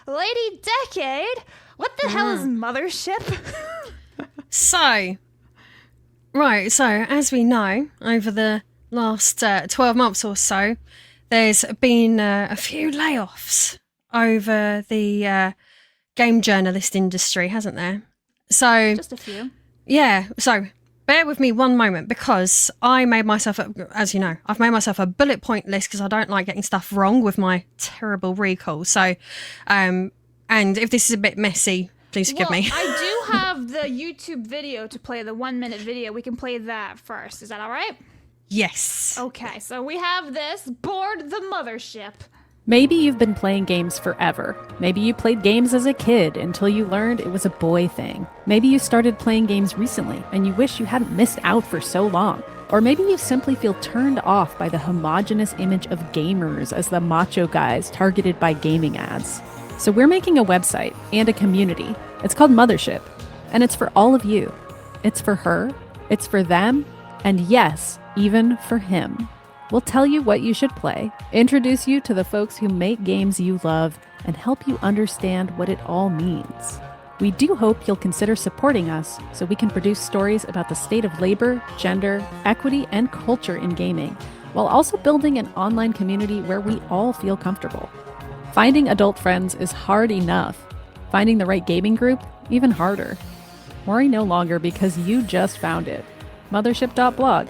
Lady Decade, what the hell is Mothership? So, as we know, over the last 12 months or so, there's been a few layoffs over the game journalist industry, hasn't there? So Just a few. Yeah, so bear with me one moment because I made myself, as you know, I've made myself a bullet point list because I don't like getting stuff wrong with my terrible recall. So, and if this is a bit messy, please forgive me. I do have the YouTube video to play, the 1 minute video. We can play that first. Is that all right? Yes. Okay, so we have this, Board the Mothership. Maybe you've been playing games forever. Maybe you played games as a kid until you learned it was a boy thing. Maybe you started playing games recently and you wish you hadn't missed out for so long. Or maybe you simply feel turned off by the homogenous image of gamers as the macho guys targeted by gaming ads. So we're making a website and a community. It's called Mothership, and it's for all of you. It's for her, it's for them, and yes, even for him. We'll tell you what you should play, introduce you to the folks who make games you love, and help you understand what it all means. We do hope you'll consider supporting us so we can produce stories about the state of labor, gender, equity, and culture in gaming, while also building an online community where we all feel comfortable. Finding adult friends is hard enough. Finding the right gaming group, even harder. Worry no longer because you just found it. Mothership.blog.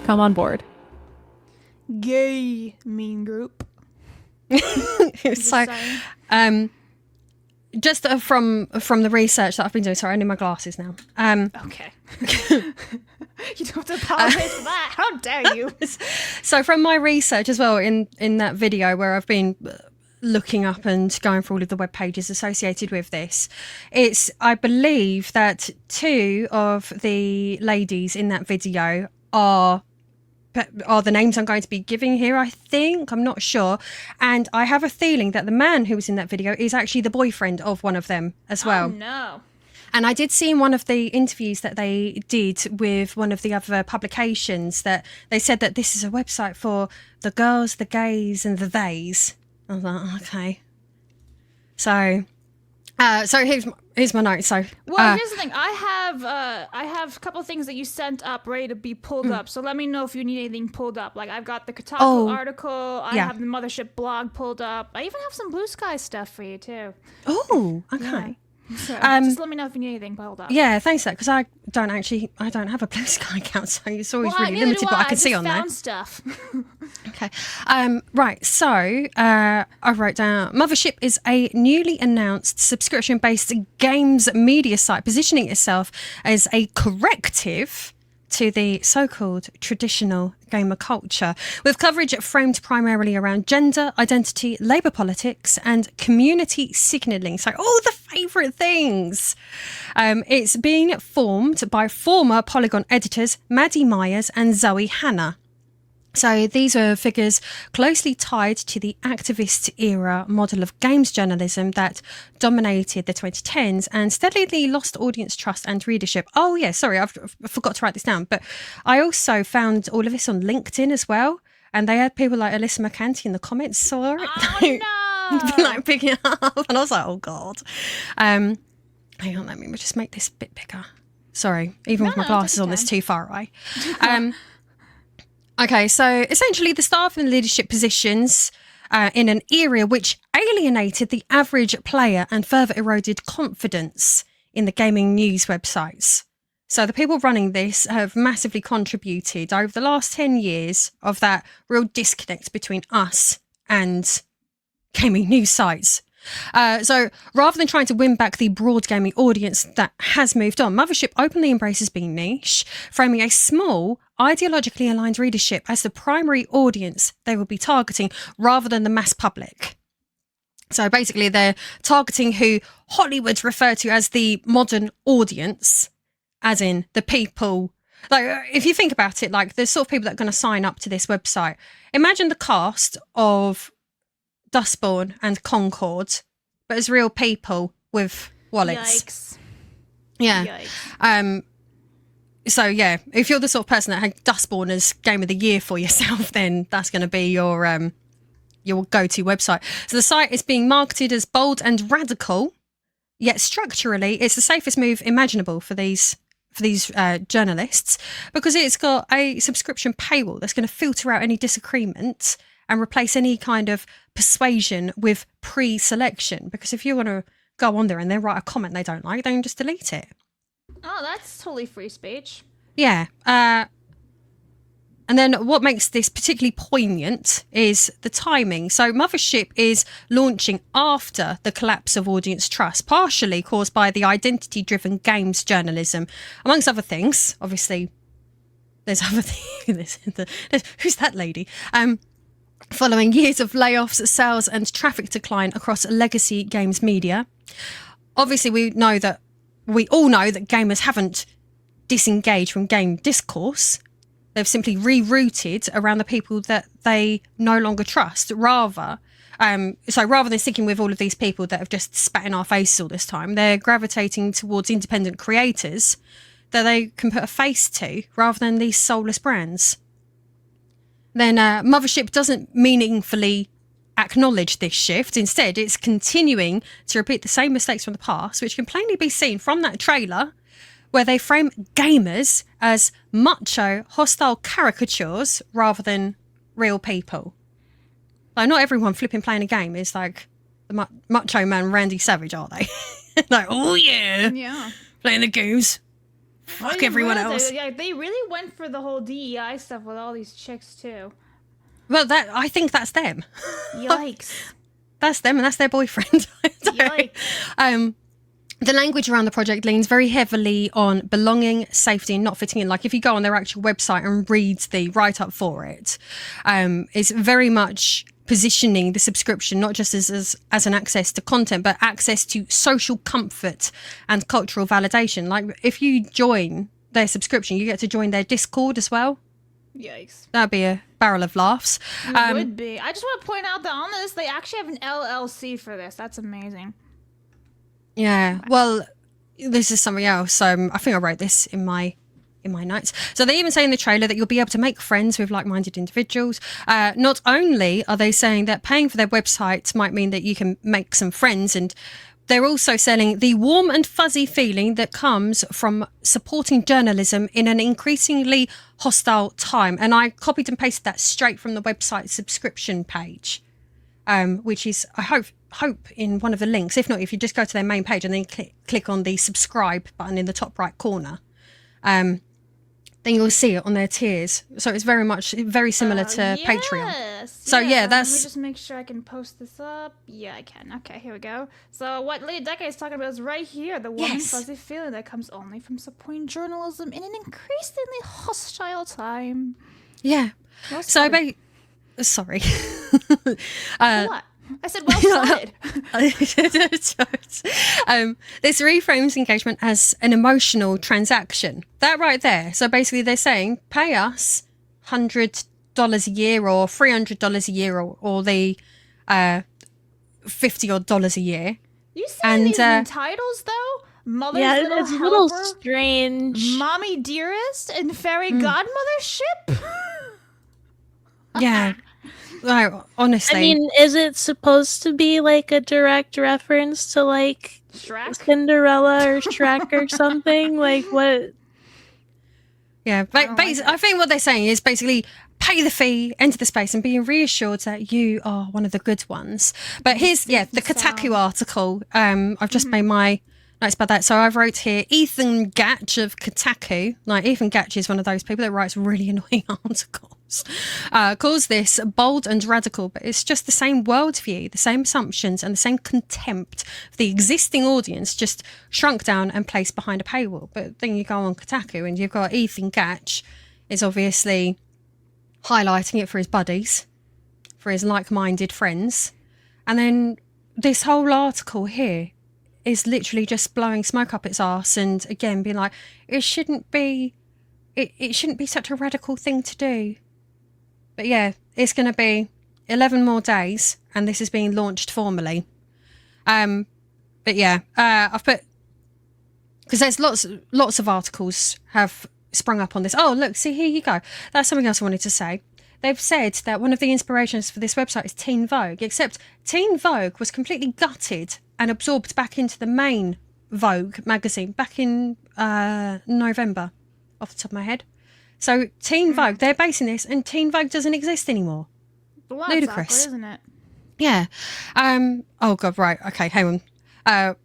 Come on board. Gay mean group. So, just from the research that I've been doing, sorry, I need my glasses now. Okay. You don't have to apologize for that. How dare you? So from my research as well in that video where I've been looking up and going through all of the web pages associated with this, I believe that two of the ladies in that video are the names I'm going to be giving here, I think. I'm not sure. And I have a feeling that the man who was in that video is actually the boyfriend of one of them as well. Oh, no. And I did see in one of the interviews that they did with one of the other publications that they said that this is a website for the girls, the gays, and the theys. I was like, okay. So here's my notes. So, here's the thing. I have a couple of things that you sent up ready to be pulled up. So let me know if you need anything pulled up. Like I've got the Kotaku article. I have the Mothership blog pulled up. I even have some Blue Sky stuff for you too. Oh, okay. Yeah. So just let me know if you need anything pulled up. Yeah, thanks for that, because I don't have a Blue Sky account, so it's always really limited what I can see on there. Found stuff. Okay. Right. So I wrote down Mothership is a newly announced subscription-based games media site positioning itself as a corrective to the so-called traditional gamer culture, with coverage framed primarily around gender, identity, labour politics, and community signalling. So all the favourite things. It's being formed by former Polygon editors Maddie Myers and Zoe Hanna. So these are figures closely tied to the activist era model of games journalism that dominated the 2010s and steadily lost audience trust and readership. Oh yeah, sorry, I forgot to write this down. But I also found all of this on LinkedIn as well. And they had people like Alyssa McCanty in the comments saw it. Oh no! Like picking it up. And I was like, oh God. Hang on, let me just make this a bit bigger. Sorry, even with my glasses on, this too far away. Okay, so essentially the staff and leadership positions in an area which alienated the average player and further eroded confidence in the gaming news websites. So the people running this have massively contributed over the last 10 years of that real disconnect between us and gaming news sites. So rather than trying to win back the broad gaming audience that has moved on, Mothership openly embraces being niche, framing a small, ideologically aligned readership as the primary audience they will be targeting rather than the mass public. So basically they're targeting who Hollywood refer to as the modern audience, as in the people. Like, if you think about it, like the sort of people that are going to sign up to this website. Imagine the cast of Dustborn and Concord, but as real people with wallets. Yikes. Yeah. Yikes. So yeah, if you're the sort of person that had Dustborn as Game of the Year for yourself, then that's going to be your your go-to website. So the site is being marketed as bold and radical, yet structurally it's the safest move imaginable for these journalists, because it's got a subscription paywall that's going to filter out any disagreement and replace any kind of persuasion with pre-selection. Because if you want to go on there and they write a comment they don't like, they can just delete it. Oh, that's totally free speech. Yeah. And then what makes this particularly poignant is the timing. So Mothership is launching after the collapse of audience trust, partially caused by the identity-driven games journalism, amongst other things. Obviously, there's other things. Who's that lady? Following years of layoffs, sales and traffic decline across legacy games media. Obviously, we all know that gamers haven't disengaged from game discourse. They've simply rerouted around the people that they no longer trust. Rather than sticking with all of these people that have just spat in our faces all this time, they're gravitating towards independent creators that they can put a face to, rather than these soulless brands. Then Mothership doesn't meaningfully acknowledge this shift. Instead, it's continuing to repeat the same mistakes from the past, which can plainly be seen from that trailer, where they frame gamers as macho, hostile caricatures rather than real people. Like, not everyone flipping playing a game is like the macho man Randy Savage, are they? Like, oh yeah, playing the games. Fuck everyone else. They really went for the whole DEI stuff with all these chicks too. Well, I think that's them. Yikes. That's them, and that's their boyfriend. Yikes. The language around the project leans very heavily on belonging, safety, and not fitting in. Like, if you go on their actual website and read the write-up for it, it's very much positioning the subscription not just as an access to content, but access to social comfort and cultural validation. Like, if you join their subscription, you get to join their Discord as well. Yikes. That'd be a barrel of laughs. It would be. I just want to point out that on this, they actually have an LLC for this. That's amazing. Yeah, well, this is something else. I think I wrote this in my notes. So they even say in the trailer that you'll be able to make friends with like-minded individuals. Not only are they saying that paying for their website might mean that you can make some friends, and they're also selling the warm and fuzzy feeling that comes from supporting journalism in an increasingly hostile time. And I copied and pasted that straight from the website subscription page, which is, I hope in one of the links. If not, if you just go to their main page and then click on the subscribe button in the top right corner, then you'll see it on their tiers. So it's very similar to Patreon. So that's... Let me just make sure I can post this up. Yeah, I can. Okay, here we go. So what Lady Decade is talking about is right here. The warm and fuzzy feeling that comes only from supporting journalism in an increasingly hostile time. Yeah. So sorry. What? I said, well said. This reframes engagement as an emotional transaction. That right there. So basically they're saying, pay us $100 a year or $300 a year or the $50 a year. You see these new titles though? Mother's Little it's Helper, a little strange. Mommy Dearest, and Fairy Godmothership? Yeah. No, honestly. I mean, is it supposed to be like a direct reference to like Shrek? Cinderella or Shrek or something? Like what? Yeah, I think what they're saying is basically pay the fee, enter the space, and being reassured that you are one of the good ones. But here's the Kotaku article. I've just made my notes about that. So I wrote here, Ethan Gatch of Kotaku. Like, Ethan Gatch is one of those people that writes really annoying articles. Calls this bold and radical, but it's just the same worldview, the same assumptions, and the same contempt for the existing audience, just shrunk down and placed behind a paywall. But then you go on Kotaku and you've got Ethan Gatch is obviously highlighting it for his buddies, for his like-minded friends, and then this whole article here is literally just blowing smoke up its arse, and again being like, it shouldn't be such a radical thing to do. But yeah, it's going to be 11 more days, and this is being launched formally. But yeah, I've put, because there's lots of articles have sprung up on this. Oh, look, see, here you go. That's something else I wanted to say. they've said that one of the inspirations for this website is Teen Vogue, except Teen Vogue was completely gutted and absorbed back into the main Vogue magazine back in November, off the top of my head. So Teen Vogue, they're basing this, and Teen Vogue doesn't exist anymore. Well, that's Ludicrous, awkward, isn't it? Yeah. Oh God. Right. Okay. Hang on.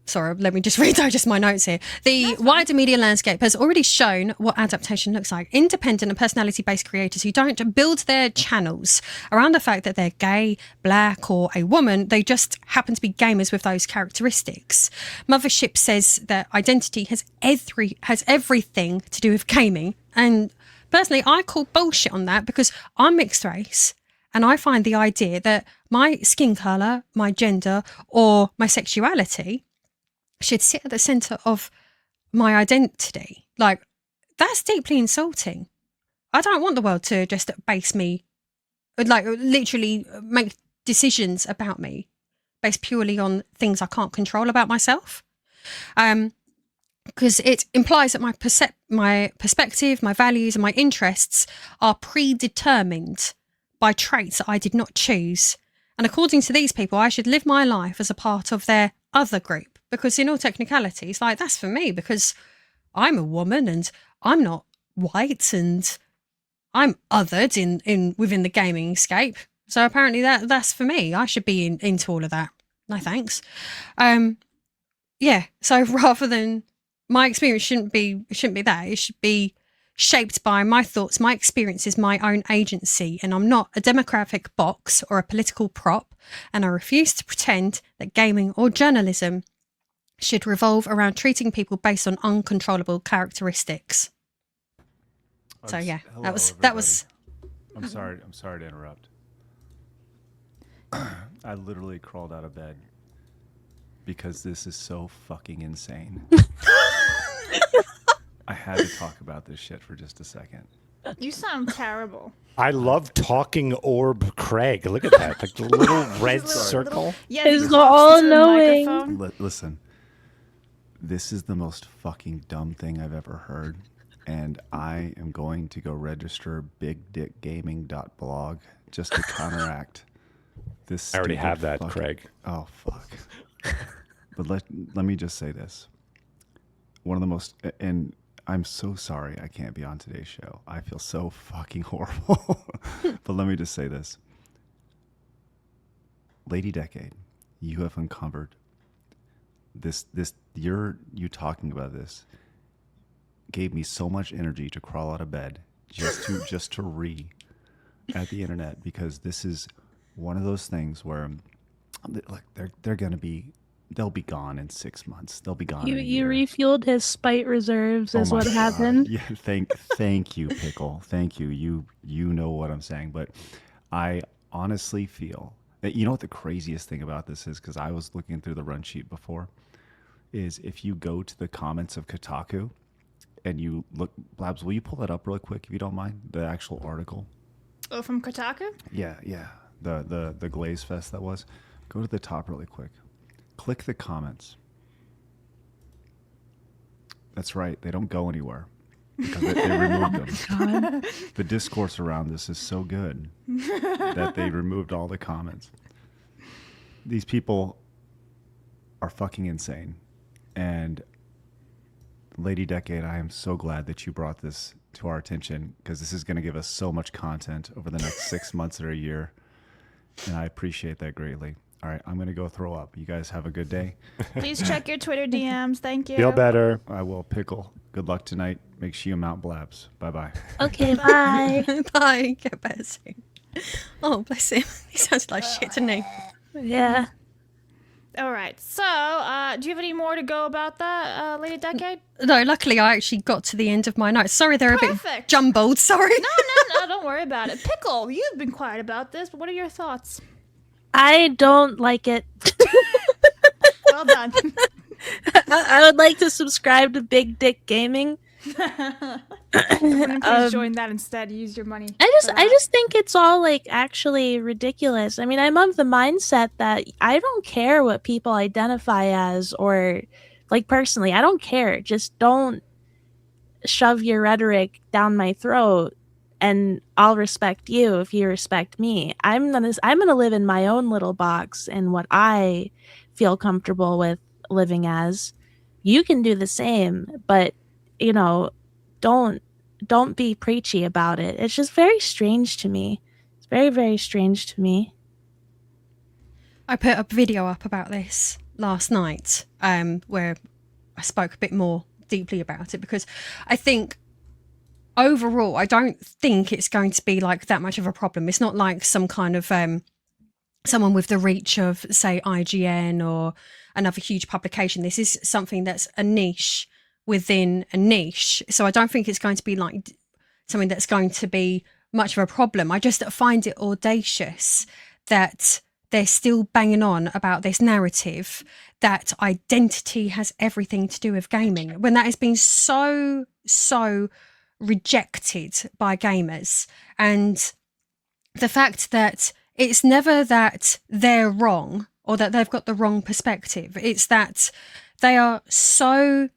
Sorry, let me just redigest my notes here. The wider media landscape has already shown what adaptation looks like. Independent and personality-based creators who don't build their channels around the fact that they're gay, black, or a woman, they just happen to be gamers with those characteristics. Mothership says that identity has everything to do with gaming. And personally, I call bullshit on that because I'm mixed race. And I find the idea that my skin colour, my gender, or my sexuality should sit at the centre of my identity. Like, that's deeply insulting. I don't want the world to just base me, like, literally make decisions about me based purely on things I can't control about myself. Because it implies that my perspective, my values, and my interests are predetermined by traits that I did not choose. And according to these people, I should live my life as a part of their other group. Because in all technicalities, like, that's for me because I'm a woman and I'm not white and I'm othered in within the gaming scape. So apparently that's for me. I should be into all of that. No thanks. Yeah. So rather than my experience shouldn't be that. It should be shaped by my thoughts, my experiences, my own agency. And I'm not a demographic box or a political prop. And I refuse to pretend that gaming or journalism should revolve around treating people based on uncontrollable characteristics. So yeah, hello, that was. I'm sorry to interrupt. I literally crawled out of bed because this is so fucking insane. I had to talk about this shit for just a second. You sound terrible. I love talking orb Craig. Look at that. Like the little red circle. Yeah, It's all knowing. Listen, this is the most fucking dumb thing I've ever heard. And I am going to go register bigdickgaming.blog just to counteract this. I already have that, fucking, Craig. Oh, fuck. But let me just say this. One of the most, and I'm so sorry I can't be on today's show. I feel so fucking horrible. But let me just say this. Lady Decade, you have uncovered you talking about this gave me so much energy to crawl out of bed just to read at the internet, because this is one of those things where like they'll be gone in 6 months. They'll be gone. You refueled his spite reserves is what happened. Yeah, thank you, Pickle. Thank you. You know what I'm saying. But I honestly feel that, you know what the craziest thing about this is, because I was looking through the run sheet before, is if you go to the comments of Kotaku and you look, Blabs, will you pull that up really quick if you don't mind? The actual article. Oh, from Kotaku? Yeah. The Glaze Fest that was. Go to the top really quick. Click the comments. That's right. They don't go anywhere because they removed them. The discourse around this is so good that they removed all the comments. These people are fucking insane. And Lady Decade, I am so glad that you brought this to our attention, because this is going to give us so much content over the next 6 months or a year. And I appreciate that greatly. All right, I'm going to go throw up. You guys have a good day. Please check your Twitter DMs. Thank you. Feel better. I will. Pickle. Good luck tonight. Make sure you mount Blabs. Bye-bye. Okay, bye. Bye. Get better soon. Oh, bless him. He sounds like shit to me. Yeah. All right. So, do you have any more to go about that, Lady Decade? No, luckily I actually got to the end of my notes. Sorry, they're a bit jumbled. Sorry. No, don't worry about it. Pickle, you've been quiet about this, but what are your thoughts? I don't like it. Well done. I would like to subscribe to Big Dick Gaming. Please join that instead. Use your money. I just think it's all like actually ridiculous. I mean, I'm of the mindset that I don't care what people identify as, or like personally, I don't care. Just don't shove your rhetoric down my throat and I'll respect you if you respect me. I'm gonna live in my own little box and what I feel comfortable with living as. You can do the same, but you know, don't be preachy about it. It's just very strange to me. It's very, very strange to me. I put a video up about this last night, where I spoke a bit more deeply about it, because I think overall, I don't think it's going to be like that much of a problem. It's not like some kind of someone with the reach of, say, IGN or another huge publication. This is something that's a niche within a niche. So I don't think it's going to be like something that's going to be much of a problem. I just find it audacious that they're still banging on about this narrative that identity has everything to do with gaming, when that has been so rejected by gamers. And the fact that it's never that they're wrong or that they've got the wrong perspective. It's that they are so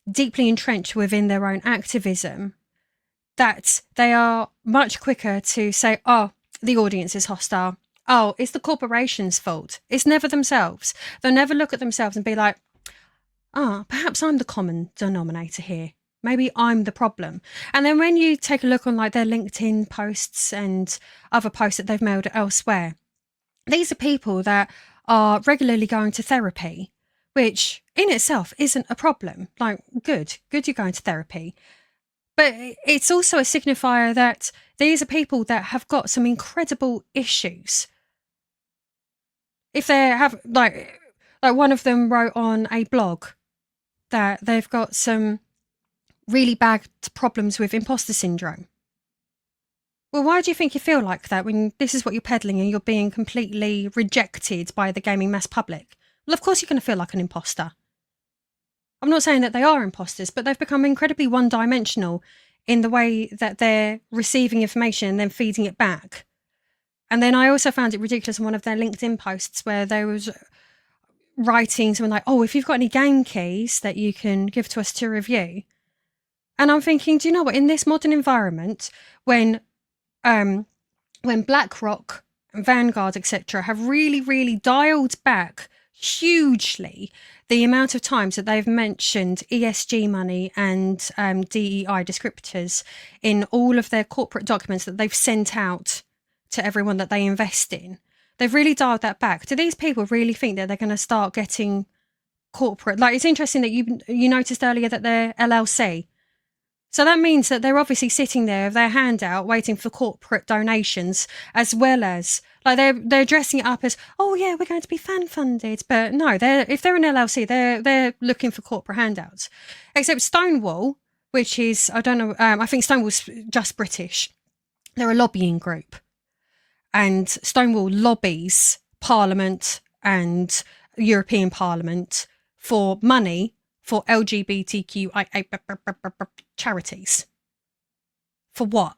deeply entrenched within their own activism that they are much quicker to say, oh, the audience is hostile. Oh, it's the corporation's fault. It's never themselves. They'll never look at themselves and be like, perhaps I'm the common denominator here. Maybe I'm the problem. And then when you take a look on like their LinkedIn posts and other posts that they've mailed elsewhere, these are people that are regularly going to therapy, which in itself isn't a problem. Like, good you're going to therapy. But it's also a signifier that these are people that have got some incredible issues. If they have, like one of them wrote on a blog that they've got some really bad problems with imposter syndrome. Well, why do you think you feel like that when this is what you're peddling and you're being completely rejected by the gaming mass public? Well, of course you're going to feel like an imposter. I'm not saying that they are imposters, but they've become incredibly one-dimensional in the way that they're receiving information and then feeding it back. And then I also found it ridiculous in one of their LinkedIn posts where they was writing something like, oh, if you've got any game keys that you can give to us to review. And I'm thinking, do you know what? In this modern environment, when BlackRock and Vanguard, etc., have really, really dialed back hugely the amount of times that they've mentioned ESG money and DEI descriptors in all of their corporate documents that they've sent out to everyone that they invest in. They've really dialed that back. Do these people really think that they're going to start getting corporate? Like, it's interesting that you noticed earlier that they're LLC. So that means that they're obviously sitting there with their hand out waiting for corporate donations, as well as like they're dressing it up as, oh yeah, we're going to be fan funded. But no, if they're an LLC, they're looking for corporate handouts. Except Stonewall, which is, I don't know, I think Stonewall's just British. They're a lobbying group. And Stonewall lobbies Parliament and European Parliament for money for LGBTQIA charities. For what?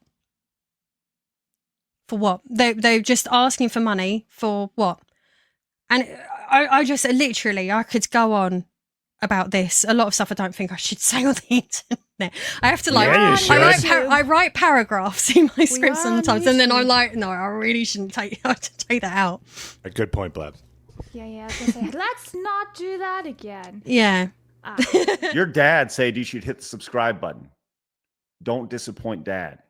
For what? They're just asking for money for what? And I just literally, I could go on about this. A lot of stuff I don't think I should say on the internet. I have to like, I write paragraphs in my script sometimes, and then I'm like, no, I really shouldn't take that out. A good point, Blabs. Yeah, I was gonna say, let's not do that again. Yeah. Your dad said you should hit the subscribe button. Don't disappoint dad.